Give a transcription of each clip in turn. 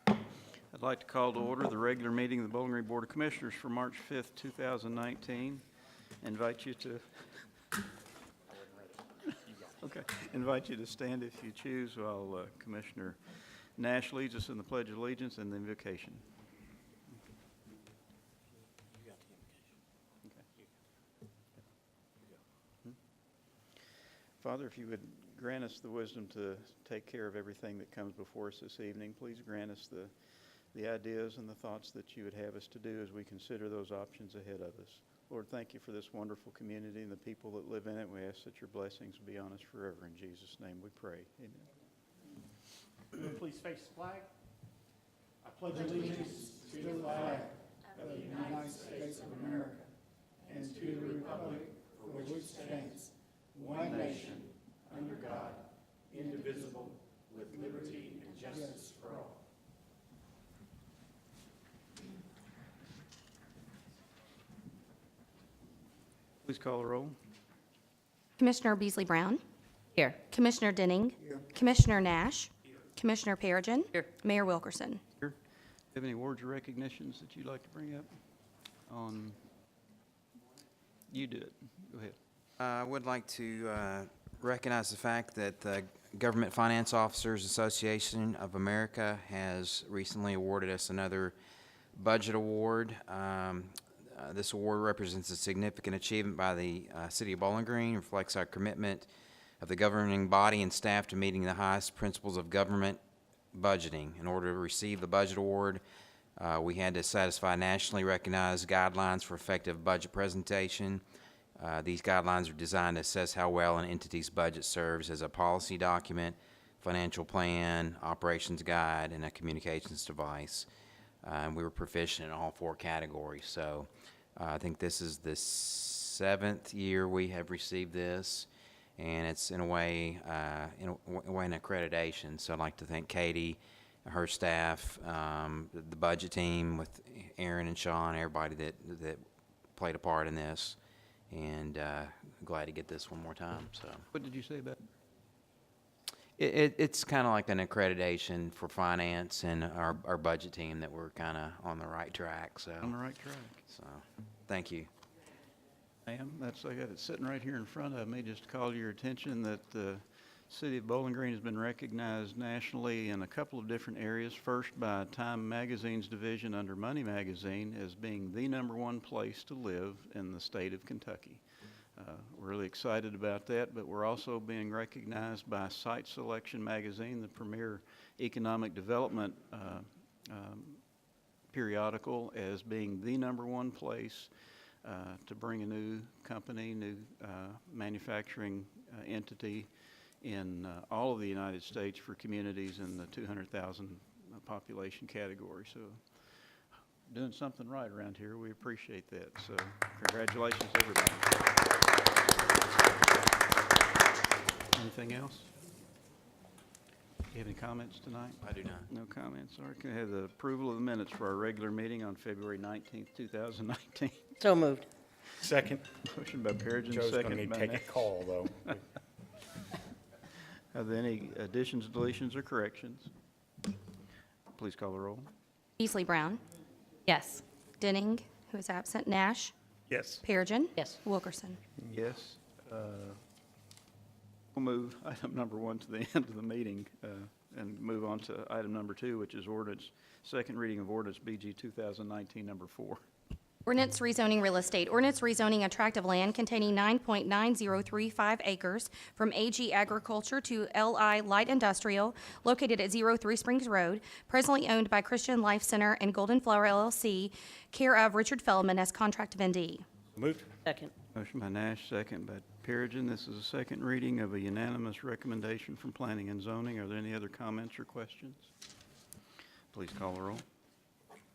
I'd like to call to order the regular meeting of the Bowling Green Board of Commissioners for March 5th, 2019. Invite you to invite you to stand if you choose while Commissioner Nash leads us in the Pledge of Allegiance and the invocation. Father, if you would grant us the wisdom to take care of everything that comes before us this evening, please grant us the ideas and the thoughts that you would have us to do as we consider those options ahead of us. Lord, thank you for this wonderful community and the people that live in it. We ask that your blessings be on us forever. In Jesus' name we pray. Amen. Please face the flag. I pledge allegiance to the flag of the United States of America and to the republic for which it stands, one nation, under God, indivisible, with liberty and justice for all. Please call the roll. Commissioner Beasley Brown. Here. Commissioner Denning. Here. Commissioner Nash. Here. Commissioner Perigin. Here. Mayor Wilkerson. Here. Do you have any awards or recognitions that you'd like to bring up? You do it. Go ahead. I would like to recognize the fact that the Government Finance Officers Association of America has recently awarded us another budget award. This award represents a significant achievement by the City of Bowling Green, reflects our commitment of the governing body and staff to meeting the highest principles of government budgeting. In order to receive the budget award, we had to satisfy nationally recognized guidelines for effective budget presentation. These guidelines are designed to assess how well an entity's budget serves as a policy document, financial plan, operations guide, and a communications device. And we were proficient in all four categories. So I think this is the 7th year we have received this, and it's in a way an accreditation. So I'd like to thank Katie, her staff, the budget team with Aaron and Sean, everybody that played a part in this, and glad to get this one more time. So What did you say about it's kind of like an accreditation for finance and our budget team that we're kind of on the right track. So on the right track? So thank you. Ma'am, I got it sitting right here in front of me. Just to call your attention that the City of Bowling Green has been recognized nationally in a couple of different areas. First, by Time Magazine's division under Money Magazine as being the #1 place to live in the state of Kentucky. We're really excited about that, but we're also being recognized by Site Selection Magazine, the premier economic development periodical, as being the #1 place to bring a new company, new manufacturing entity in all of the United States for communities in the 200,000 population category. So doing something right around here. We appreciate that. So congratulations, everybody. Anything else? Do you have any comments tonight? I do not. No comments. All right. Can I have the approval of the minutes for our regular meeting on February 19th, 2019? So moved. Second. Motion by Perigin, Joe's going to second need by to take a Nash. call, though. Are there any additions, deletions, or corrections? Please call the roll. Beasley Brown. Yes. Denning, who is absent. Nash. Yes. Perigin. Yes. Wilkerson. Yes. We'll move item number 1 to the end of the meeting and move on to item number 2, which is ordinance, second reading of ordinance BG 2019 number 4. Ordinance rezoning real estate. Ordinance rezoning a tract of land containing 9.9035 acres from AG Agriculture to LI Light Industrial located at 03 Springs Road, presently owned by Christian Life Center and Golden Flower LLC, care of Richard Feldman as contract vendee. Moved. Second. Motion by Nash, second by Perigin. This is a second reading of a unanimous recommendation from Planning and Zoning. Are there any other comments or questions? Please call the roll.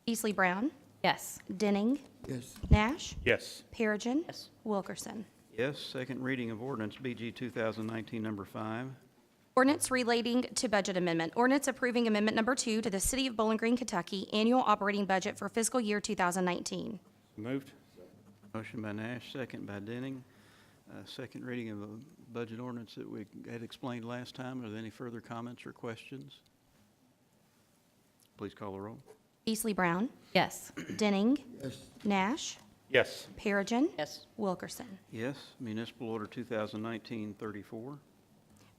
Beasley Brown. Yes. Denning. Yes. Nash. Yes. Perigin. Yes. Wilkerson. Yes. Second reading of ordinance BG 2019 number 5. Ordinance relating to budget amendment. Ordinance approving amendment number 2 to the City of Bowling Green, Kentucky annual operating budget for fiscal year 2019. Moved. Motion by Nash, second by Denning. Second reading of the budget ordinance that we had explained last time. Are there any further comments or questions? Please call the roll. Beasley Brown. Yes. Denning. Yes. Nash. Yes. Perigin. Yes. Wilkerson. Yes. Municipal Order 2019-34.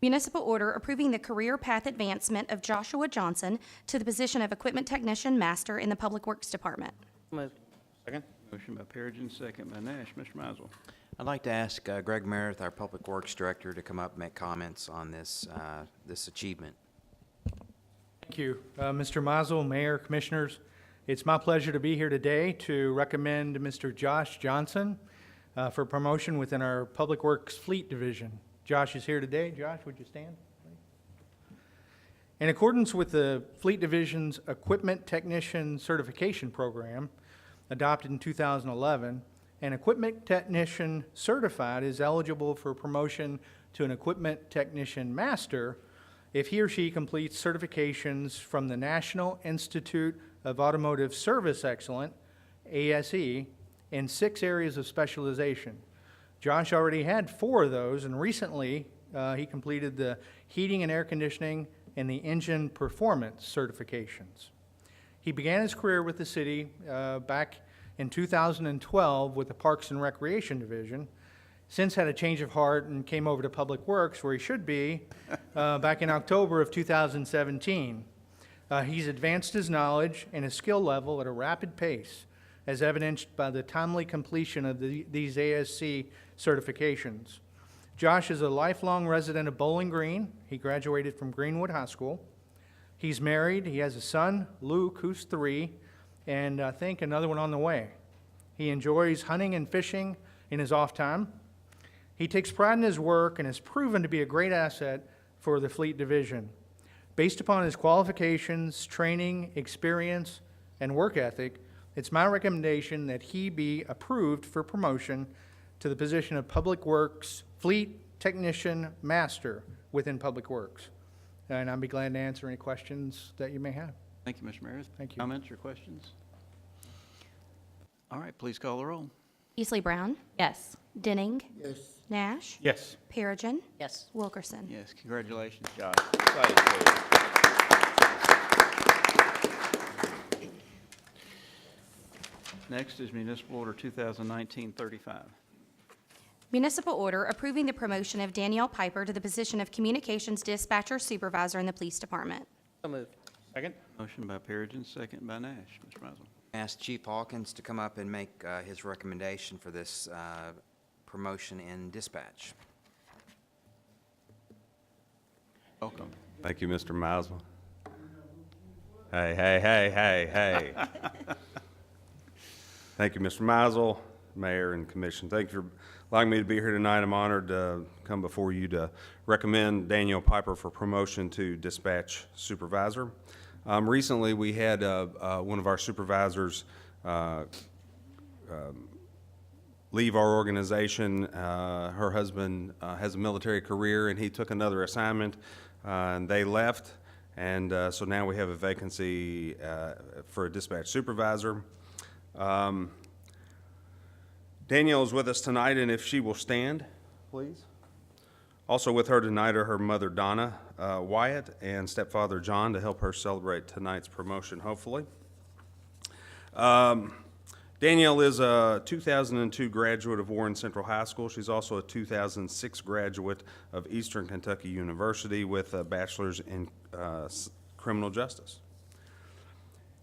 Municipal order approving the career path advancement of Joshua Johnson to the position of Equipment Technician Master in the Public Works Department. Moved. Second? Motion by Perigin, second by Nash. Mr. Mizel. I'd like to ask Greg Meredith, our Public Works Director, to come up and make comments on this, this achievement. Thank you, Mr. Mazel, Mayor, Commissioners. It's my pleasure to be here today to recommend Mr. Josh Johnson for promotion within our Public Works Fleet Division. Josh is here today. Josh, would you stand? In accordance with the Fleet Division's Equipment Technician Certification Program, adopted in 2011, an Equipment Technician certified is eligible for promotion to an Equipment Technician Master if he or she completes certifications from the National Institute of Automotive Service Excellence, ASE, in 6 areas of specialization. Josh already had 4 of those, and recently he completed the heating and air conditioning and the engine performance certifications. He began his career with the city back in 2012 with the Parks and Recreation Division, since had a change of heart and came over to Public Works, where he should be, back in October of 2017. He's advanced his knowledge and his skill level at a rapid pace, as evidenced by the timely completion of these ASC certifications. Josh is a lifelong resident of Bowling Green. He graduated from Greenwood High School. He's married. He has a son, Luke, who's 3, and I think another one on the way. He enjoys hunting and fishing in his off time. He takes pride in his work and has proven to be a great asset for the Fleet Division. Based upon his qualifications, training, experience, and work ethic, it's my recommendation that he be approved for promotion to the position of Public Works Fleet Technician Master within Public Works. And I'll be glad to answer any questions that you may have. Thank you, Mr. Meredith. Thank you. Comments or questions? All right, please call the roll. Beasley Brown. Yes. Denning. Yes. Nash. Yes. Perigin. Yes. Wilkerson. Yes, congratulations, Josh. Excited for you. Next is Municipal Order 2019-35. Municipal order approving the promotion of Danielle Piper to the position of Communications Dispatcher Supervisor in the Police Department. So moved. Second? Motion by Perigin, second by Nash. Mr. Mizel. Ask Chief Hawkins to come up and make his recommendation for this promotion in dispatch. Welcome. Thank you, Mr. Mizel. Hey, hey, hey, hey, hey. Thank you, Mr. Mizel, Mayor and Commission. Thank you for allowing me to be here tonight. I'm honored to come before you to recommend Danielle Piper for promotion to Dispatch Supervisor. Recently, we had one of our supervisors leave our organization. Her husband has a military career, and he took another assignment, and they left. And so now we have a vacancy for a dispatch supervisor. Danielle is with us tonight, and if she will stand, please. Also with her tonight are her mother, Donna Wyatt, and stepfather, John, to help her celebrate tonight's promotion, hopefully. Danielle is a 2002 graduate of Warren Central High School. She's also a 2006 graduate of Eastern Kentucky University with a bachelor's in criminal justice.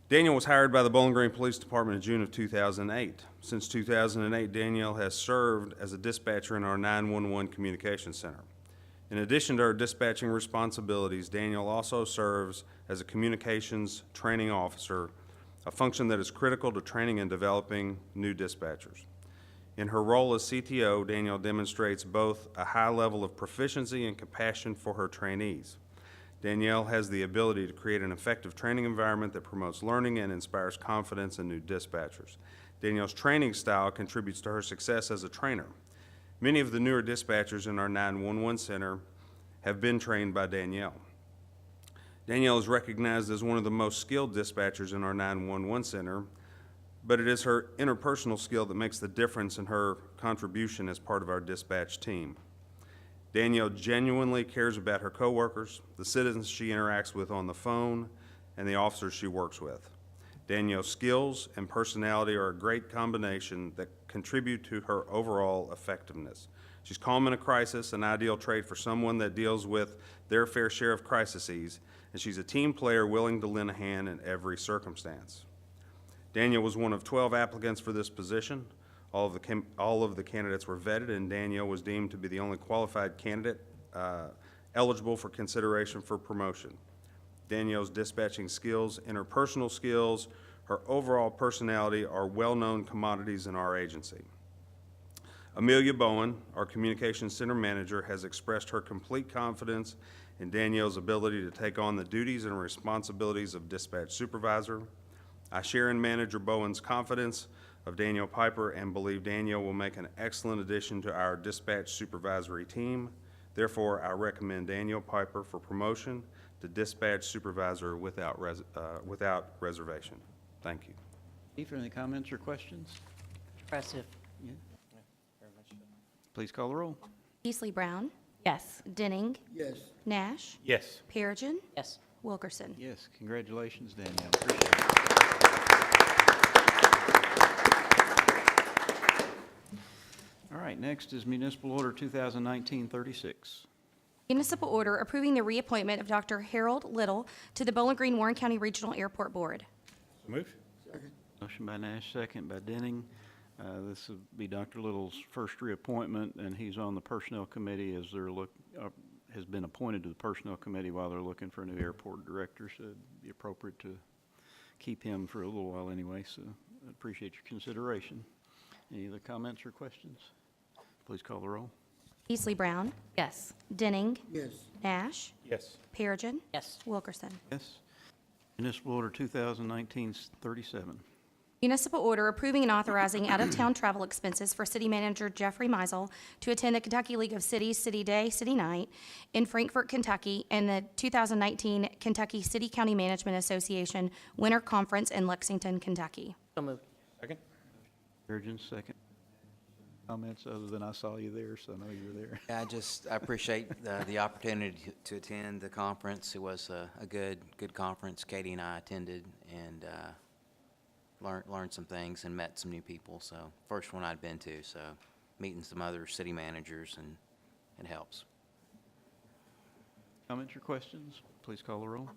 Danielle was hired by the Bowling Green Police Department in June of 2008. Since 2008, Danielle has served as a dispatcher in our 911 Communications Center. In addition to her dispatching responsibilities, Danielle also serves as a communications training officer, a function that is critical to training and developing new dispatchers. In her role as CTO, Danielle demonstrates both a high level of proficiency and compassion for her trainees. Danielle has the ability to create an effective training environment that promotes learning and inspires confidence in new dispatchers. Danielle's training style contributes to her success as a trainer. Many of the newer dispatchers in our 911 center have been trained by Danielle. Danielle is recognized as one of the most skilled dispatchers in our 911 center, but it is her interpersonal skill that makes the difference in her contribution as part of our dispatch team. Danielle genuinely cares about her coworkers, the citizens she interacts with on the phone, and the officers she works with. Danielle's skills and personality are a great combination that contribute to her overall effectiveness. She's calm in a crisis, an ideal trait for someone that deals with their fair share of crises, and she's a team player willing to lend a hand in every circumstance. Danielle was one of 12 applicants for this position. All of the candidates were vetted, and Danielle was deemed to be the only qualified candidate eligible for consideration for promotion. Danielle's dispatching skills, interpersonal skills, her overall personality are well-known commodities in our agency. Amelia Bowen, our Communications Center Manager, has expressed her complete confidence in Danielle's ability to take on the duties and responsibilities of Dispatch Supervisor. I share in Manager Bowen's confidence of Danielle Piper and believe Danielle will make an excellent addition to our Dispatch Supervisory team. Therefore, I recommend Danielle Piper for promotion to Dispatch Supervisor without reservation. Thank you. Chief, any comments or questions? Impressive. Please call the roll. Beasley Brown. Yes. Denning. Yes. Nash. Yes. Perigin. Yes. Wilkerson. Yes, congratulations, Danielle. Appreciate it. All right, next is Municipal Order 2019-36. Municipal order approving the reappointment of Dr. Harold Little to the Bowling Green Warren County Regional Airport Board. Moved. Motion by Nash, second by Denning. This will be Dr. Little's first reappointment, and he's on the Personnel Committee as has been appointed to the Personnel Committee while they're looking for a new airport director, so it'd be appropriate to keep him for a little while anyway, so I appreciate your consideration. Any other comments or questions? Please call the roll. Beasley Brown. Yes. Denning. Yes. Nash. Yes. Perigin. Yes. Wilkerson. Yes. Municipal Order 2019-37. Municipal order approving and authorizing out-of-town travel expenses for City Manager Jeffrey Meisel to attend the Kentucky League of Cities City Day, City Night in Frankfort, Kentucky, and the 2019 Kentucky City County Management Association Winter Conference in Lexington, Kentucky. So moved. Second. Perigin, second. Comments other than I saw you there, so I know you were there. Yeah, I appreciate the opportunity to attend the conference. It was a good conference. Katie and I attended and learned some things and met some new people. So first one I'd been to, so meeting some other city managers, and it helps. Comments or questions? Please call the roll.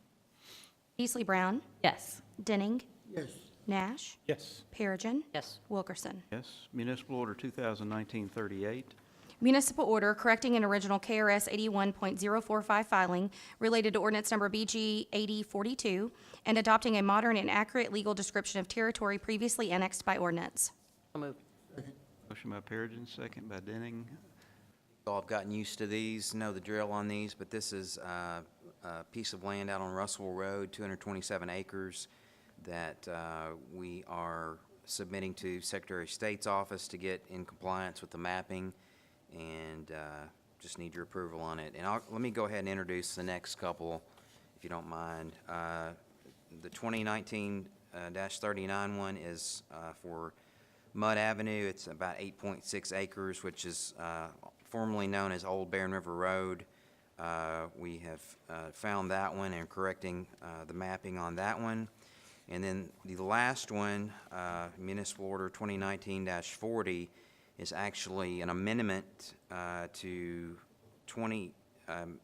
Beasley Brown. Yes. Denning. Yes. Nash. Yes. Perigin. Yes. Wilkerson. Yes. Municipal Order 2019-38. Municipal order correcting an original KRS 81.045 filing related to ordinance number BG 8042 and adopting a modern and accurate legal description of territory previously annexed by ordinance. So moved. Motion by Perigin, second by Denning. I've gotten used to these, know the drill on these, but this is a piece of land out on Russell Road, 227 acres, that we are submitting to Secretary of State's office to get in compliance with the mapping, and just need your approval on it. And let me go ahead and introduce the next couple, if you don't mind. The 2019-39 one is for Mud Avenue. It's about 8.6 acres, which is formerly known as Old Barren River Road. We have found that one and correcting the mapping on that one. And then the last one, Municipal Order 2019-40, is actually an amendment to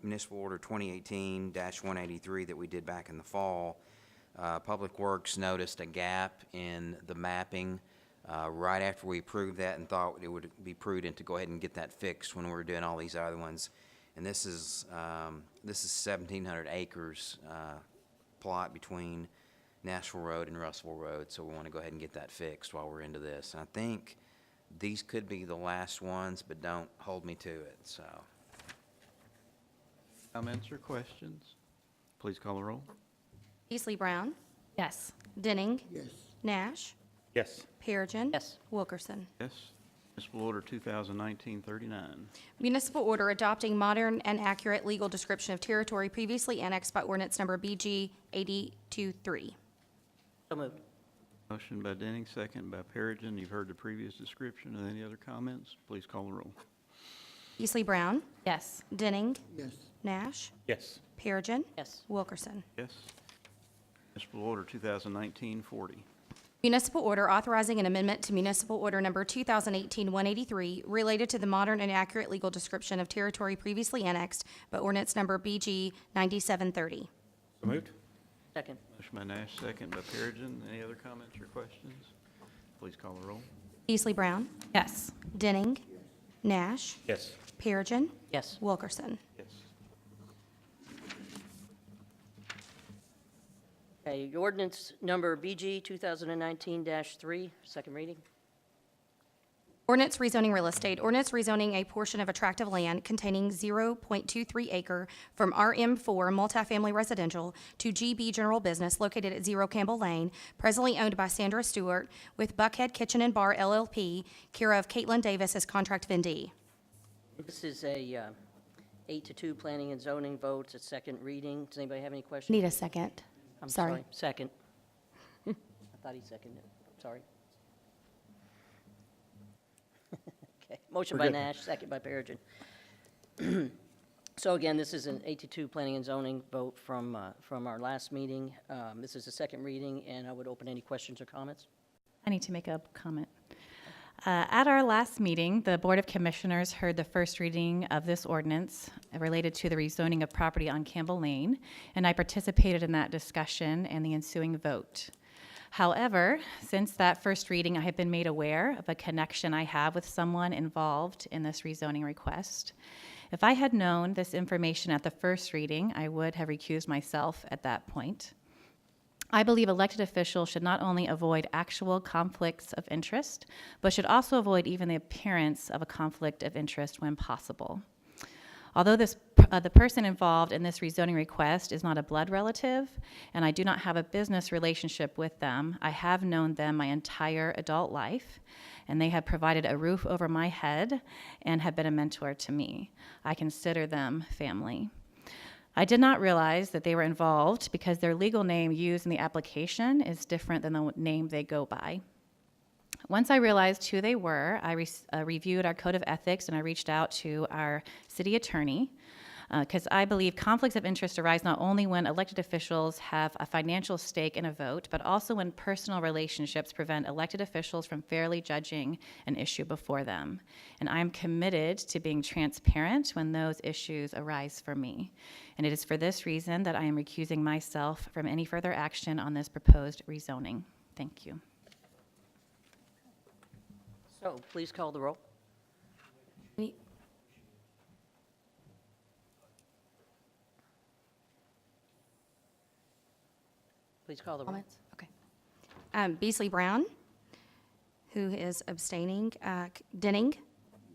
Municipal Order 2018-183 that we did back in the fall. Public Works noticed a gap in the mapping right after we approved that and thought it would be prudent to go ahead and get that fixed when we were doing all these other ones. And this is 1,700 acres plot between Nashville Road and Russell Road, so we want to go ahead and get that fixed while we're into this. And I think these could be the last ones, but don't hold me to it, so. Comments or questions? Please call the roll. Beasley Brown. Yes. Denning. Yes. Nash. Yes. Perigin. Yes. Wilkerson. Yes. Municipal Order 2019-39. Municipal order adopting modern and accurate legal description of territory previously annexed by ordinance number BG 823. So moved. Motion by Denning, second by Perigin. You've heard the previous description. Any other comments? Please call the roll. Beasley Brown. Yes. Denning. Yes. Nash. Yes. Perigin. Yes. Wilkerson. Yes. Municipal Order 2019-40. Municipal order authorizing an amendment to Municipal Order Number 2018-183 related to the modern and accurate legal description of territory previously annexed by ordinance number BG 9730. So moved. Second. Motion by Nash, second by Perigin. Any other comments or questions? Please call the roll. Beasley Brown. Yes. Denning. Nash. Yes. Perigin. Yes. Wilkerson. Yes. Okay, ordinance number BG 2019-3, second reading. Ordinance rezoning real estate. Ordinance rezoning a portion of attractive land containing 0.23 acre from RM4 multifamily residential to GB general business located at 0 Campbell Lane, presently owned by Sandra Stewart, with Buckhead Kitchen and Bar LLP, care of Caitlin Davis as contract vendee. This is a 8-2 planning and zoning vote. It's a second reading. Does anybody have any questions? Need a second. I'm sorry. Second. I thought he seconded it. Sorry. Okay, motion by Nash, second by Perigin. So again, this is an 8-2 planning and zoning vote from our last meeting. This is a second reading, and I would open any questions or comments. I need to make a comment. At our last meeting, the Board of Commissioners heard the first reading of this ordinance related to the rezoning of property on Campbell Lane, and I participated in that discussion and the ensuing vote. However, since that first reading, I have been made aware of a connection I have with someone involved in this rezoning request. If I had known this information at the first reading, I would have recused myself at that point. I believe elected officials should not only avoid actual conflicts of interest, but should also avoid even the appearance of a conflict of interest when possible. Although the person involved in this rezoning request is not a blood relative, and I do not have a business relationship with them, I have known them my entire adult life, and they have provided a roof over my head and have been a mentor to me. I consider them family. I did not realize that they were involved because their legal name used in the application is different than the name they go by. Once I realized who they were, I reviewed our code of ethics and I reached out to our city attorney because I believe conflicts of interest arise not only when elected officials have a financial stake in a vote, but also when personal relationships prevent elected officials from fairly judging an issue before them. And I'm committed to being transparent when those issues arise for me. And it is for this reason that I am recusing myself from any further action on this proposed rezoning. Thank you. So please call the roll. Please call the roll. Comments? Okay. Beasley Brown, who is abstaining. Denning.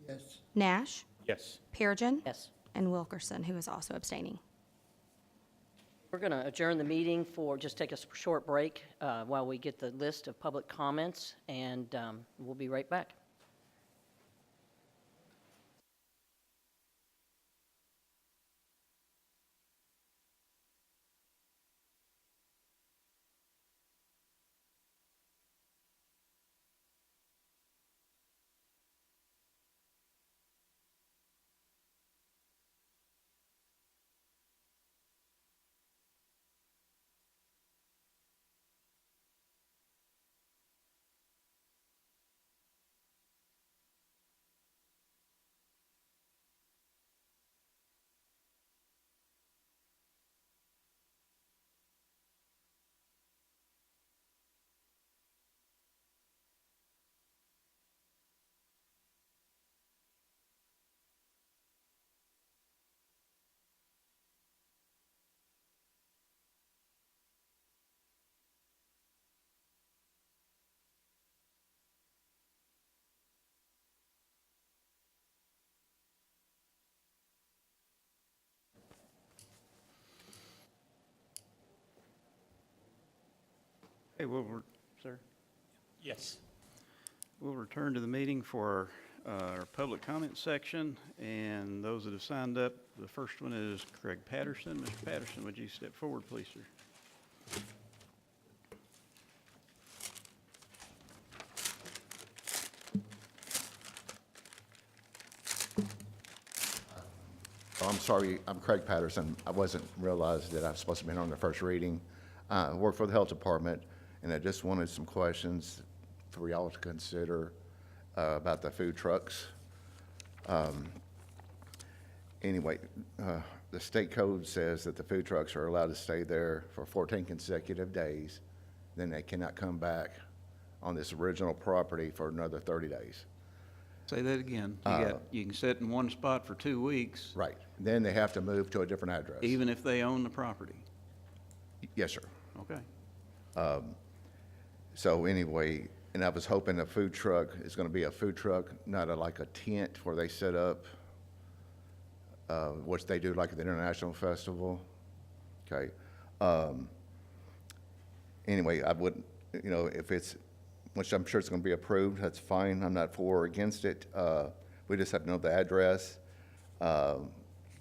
Yes. Nash. Yes. Perigin. Yes. And Wilkerson, who is also abstaining. We're going to adjourn the meeting for, just take a short break while we get the list of public comments, and we'll be right back. Hey, sir, Yes. we'll return to the meeting for our public comment section, and those that have signed up, the first one is Craig Patterson. Mr. Patterson, would you step forward, please, sir? Oh, I'm sorry, I'm Craig Patterson. I wasn't realized that I was supposed to be on the first reading. I work for the health department, and I just wanted some questions for y'all to consider about the food trucks. Anyway, the state code says that the food trucks are allowed to stay there for 14 consecutive days. Then they cannot come back on this original property for another 30 days. Say that again. You can sit in one spot for 2 weeks, Right. Then they have to move to a different address. even if they own the property. Yes, sir. Okay. So anyway, and I was hoping a food truck is going to be a food truck, not like a tent where they set up, which they do like at the International Festival. Okay. Anyway, I would, if it's, which I'm sure it's going to be approved, that's fine. I'm not for or against it. We just have to know the address,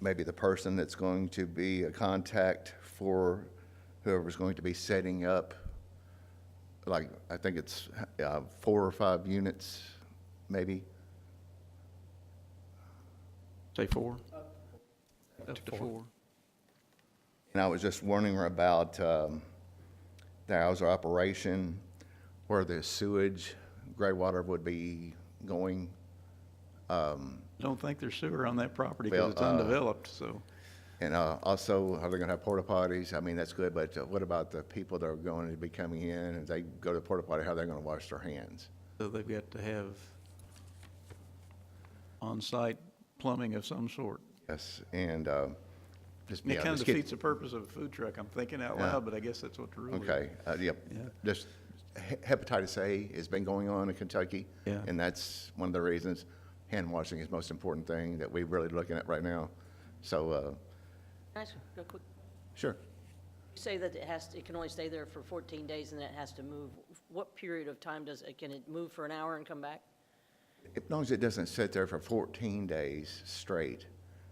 maybe the person that's going to be a contact for whoever's going to be setting up. Like, I think it's 4 or 5 units, maybe. Say 4? Up to 4. And I was just wondering about the hours of operation, where the sewage, gray water would be going. Don't think there's sewer on that property Well, because it's undeveloped, so. And also, are they going to have porta potties? I mean, that's good, but what about the people that are going to be coming in, and they go to the porta potty, how are they going to wash their hands? So they've got to have on-site plumbing of some sort. Yes, and just, And it yeah, kind of just get- defeats the purpose of a food truck. I'm thinking out Yeah. loud, but I guess that's what the rule is. Okay, yep. Yeah. Just hepatitis A has been going on in Kentucky. Yeah. And that's one of the reasons hand washing is the most important thing that we're really looking at right now. So, Can I ask real quick? sure. You say that it can only stay there for 14 days and then it has to move. What period of time can it move for an hour and come back? As long as it doesn't sit there for 14 days straight,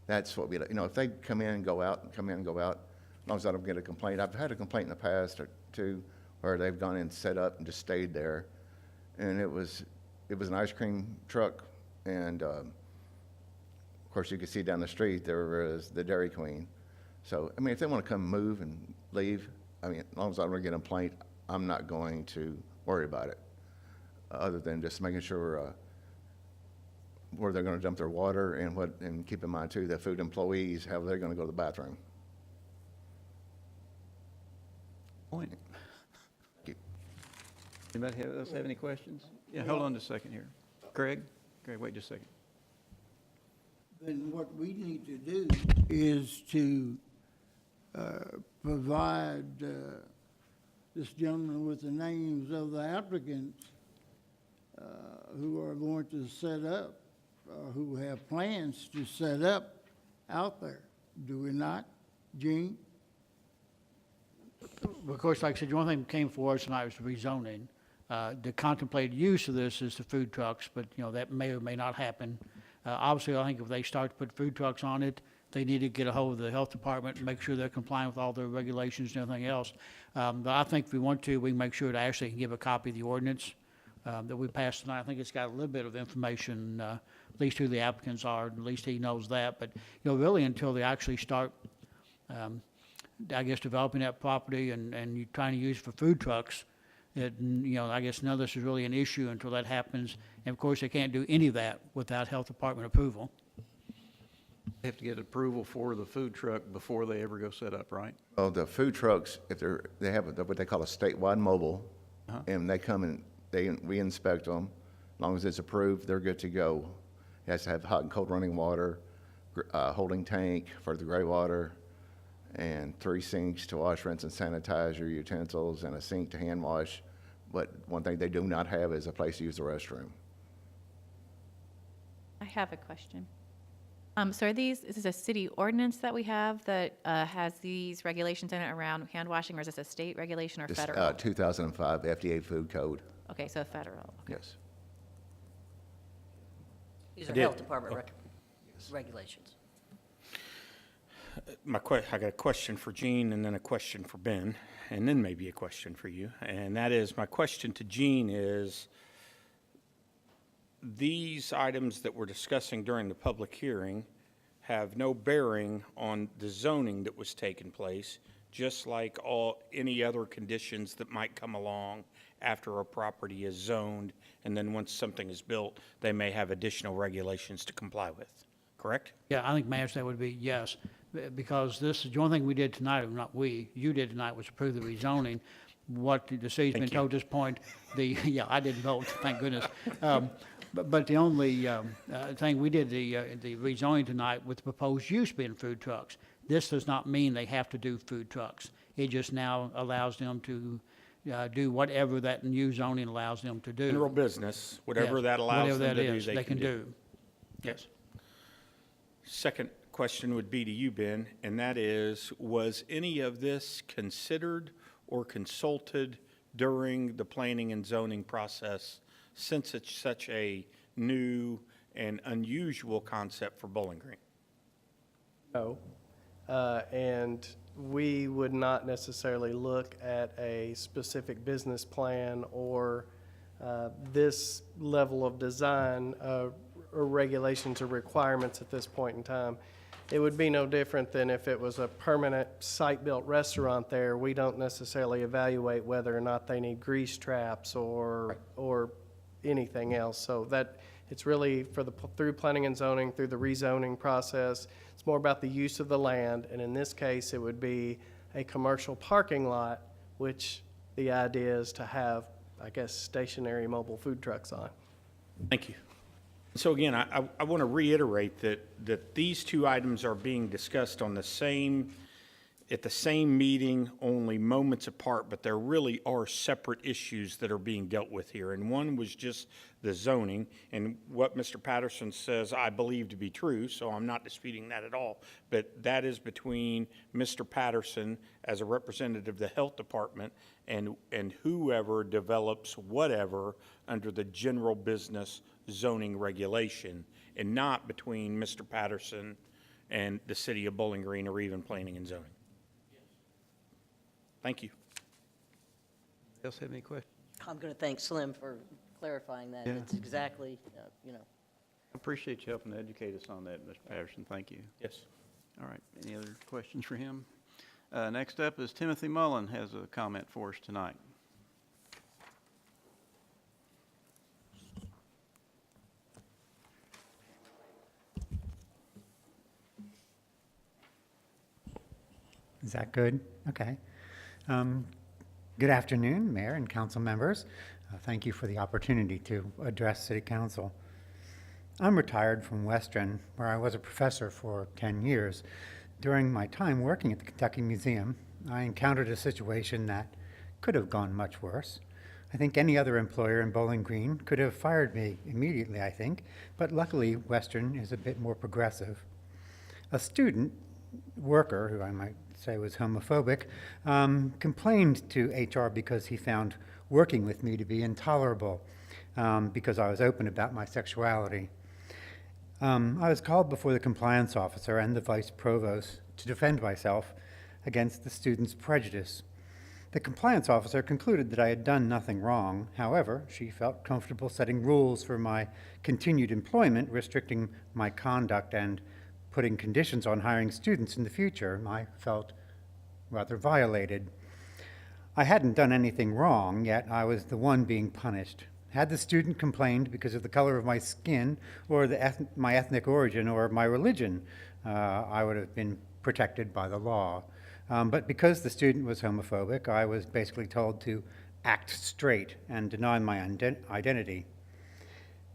that's what we, if they come in and go out, as long as I don't get a complaint. I've had a complaint in the past or two where they've gone in, set up, and just stayed there. And it was an ice cream truck, and of course, you could see down the street, there was the Dairy Queen. So, I mean, if they want to come move and leave, I mean, as long as I don't get a complaint, I'm not going to worry about it, other than just making sure where they're going to dump their water and keep in mind, too, that food employees, how they're going to go to the bathroom. Point. Thank you. Anybody else have any questions? Yeah, hold on just a second here. Greg, wait just a second. Then what we need to do is to provide this gentleman with the names of the applicants who are going to set up, who have plans to set up out there. Do we not, Gene? Of course, like I said, the only thing that came for us tonight was rezoning. The contemplated use of this is the food trucks, but, that may or may not happen. Obviously, I think if they start to put food trucks on it, they need to get a hold of the health department and make sure they're complying with all their regulations and everything else. But I think if we want to, we can make sure to actually give a copy of the ordinance that we passed tonight. I think it's got a little bit of information, at least who the applicants are, at least he knows that. But, really until they actually start, I guess, developing that property and you're trying to use it for food trucks, I guess none of this is really an issue until that happens. And of course, they can't do any of that without health department approval. They have to get approval for the food truck before they ever go set up, right? Well, the food trucks, if they have what they call a statewide mobile, and they come and we inspect them. As long as it's approved, they're good to go. It has to have hot and cold running water, holding tank for the gray water, and 3 sinks to wash, rinse, and sanitize your utensils, and a sink to hand wash. But one thing they do not have is a place to use the restroom. I have a question. So is this a city ordinance that we have that has these regulations in it around hand washing, or is this a state regulation or This, federal? 2005 FDA Food Code, Okay, so federal. yes. These are did. health department regulations. I got a question for Gene and then a question for Ben, and then maybe a question for you. And that is, my question to Gene is, these items that we're discussing during the public hearing have no bearing on the zoning that was taking place, just like any other conditions that might come along after a property is zoned, and then once something is built, they may have additional regulations to comply with, correct? Yeah, I think, Mayor, that would be yes, because this is, the only thing we did tonight, or not we, you did tonight, was approve the rezoning. What the city's been told at this point, yeah, I didn't vote, thank goodness. But the only thing, we did the rezoning tonight with the proposed use being food trucks. This does not mean they have to do food trucks. It just now allows them to do whatever that new zoning allows them to do. General business, whatever Yes, that allows whatever them to that do, is, they can do. Yes. Second question would be to you, Ben, and that is, was any of this considered or consulted during the planning and zoning process, since it's such a new and unusual concept for Bowling Green? No. And we would not necessarily look at a specific business plan or this level of design or regulations or requirements at this point in time. It would be no different than if it was a permanent site-built restaurant there. We don't necessarily evaluate whether or not they need grease traps or anything else. So that, it's really through planning and zoning, through the rezoning process. It's more about the use of the land, and in this case, it would be a commercial parking lot, which the idea is to have, I guess, stationary mobile food trucks on. Thank you. So again, I want to reiterate that these two items are being discussed on at the same meeting, only moments apart, but there really are separate issues that are being dealt with here. And one was just the zoning, and what Mr. Patterson says I believe to be true, so I'm not disputing that at all. But that is between Mr. Patterson as a representative of the health department and whoever develops whatever under the general business zoning regulation, and not between Mr. Patterson and the city of Bowling Green or even planning and zoning. Thank you. Else have any questions? I'm going to thank Slim for clarifying that. Yeah. It's exactly, I appreciate you helping educate us on that, Mr. Patterson. Thank you. Yes. All right, any other questions for him? Next up is Timothy Mullen has a comment for us tonight. Is that good? Okay. Good afternoon, Mayor and council members. Thank you for the opportunity to address City Council. I'm retired from Western, where I was a professor for 10 years. During my time working at the Kentucky Museum, I encountered a situation that could have gone much worse. I think any other employer in Bowling Green could have fired me immediately, I think, but luckily Western is a bit more progressive. A student worker, who I might say was homophobic, complained to HR because he found working with me to be intolerable because I was open about my sexuality. I was called before the compliance officer and the vice provost to defend myself against the student's prejudice. The compliance officer concluded that I had done nothing wrong. However, she felt comfortable setting rules for my continued employment, restricting my conduct and putting conditions on hiring students in the future. I felt rather violated. I hadn't done anything wrong, yet I was the one being punished. Had the student complained because of the color of my skin or my ethnic origin or my religion, I would have been protected by the law. But because the student was homophobic, I was basically told to act straight and deny my identity.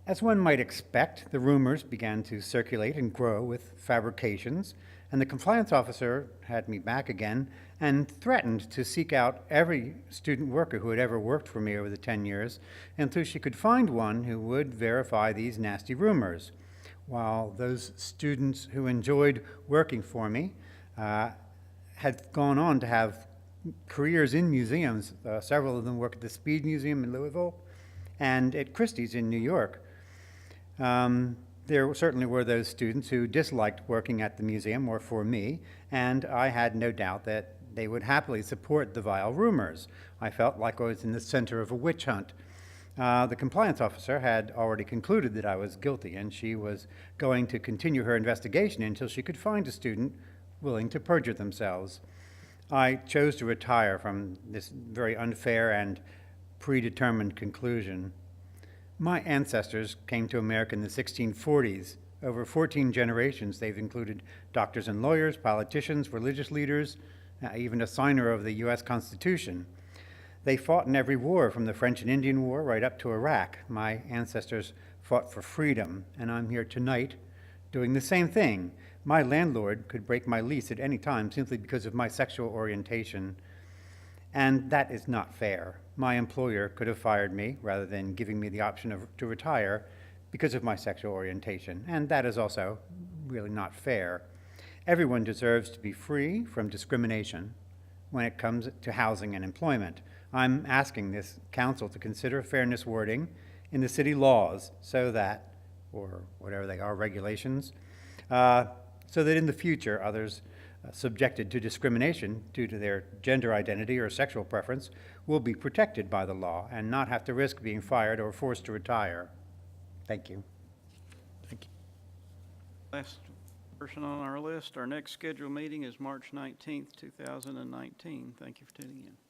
As one might expect, the rumors began to circulate and grow with fabrications, and the compliance officer had me back again and threatened to seek out every student worker who had ever worked for me over the 10 years until she could find one who would verify these nasty rumors. While those students who enjoyed working for me had gone on to have careers in museums. Several of them work at the Speed Museum in Louisville and at Christie's in New York. There certainly were those students who disliked working at the museum or for me, and I had no doubt that they would happily support the vile rumors. I felt like I was in the center of a witch hunt. The compliance officer had already concluded that I was guilty, and she was going to continue her investigation until she could find a student willing to perjure themselves. I chose to retire from this very unfair and predetermined conclusion. My ancestors came to America in the 1640s. Over 14 generations, they've included doctors and lawyers, politicians, religious leaders, even a signer of the U.S. Constitution. They fought in every war, from the French and Indian War right up to Iraq. My ancestors fought for freedom, and I'm here tonight doing the same thing. My landlord could break my lease at any time simply because of my sexual orientation, and that is not fair. My employer could have fired me rather than giving me the option to retire because of my sexual orientation, and that is also really not fair. Everyone deserves to be free from discrimination when it comes to housing and employment. I'm asking this council to consider fairness wording in the city laws so that, or whatever they are, regulations, so that in the future others subjected to discrimination due to their gender identity or sexual preference will be protected by the law and not have to risk being fired or forced to retire. Thank you. Last person on our list, our next scheduled meeting is March 19th, 2019. Thank you for tuning in.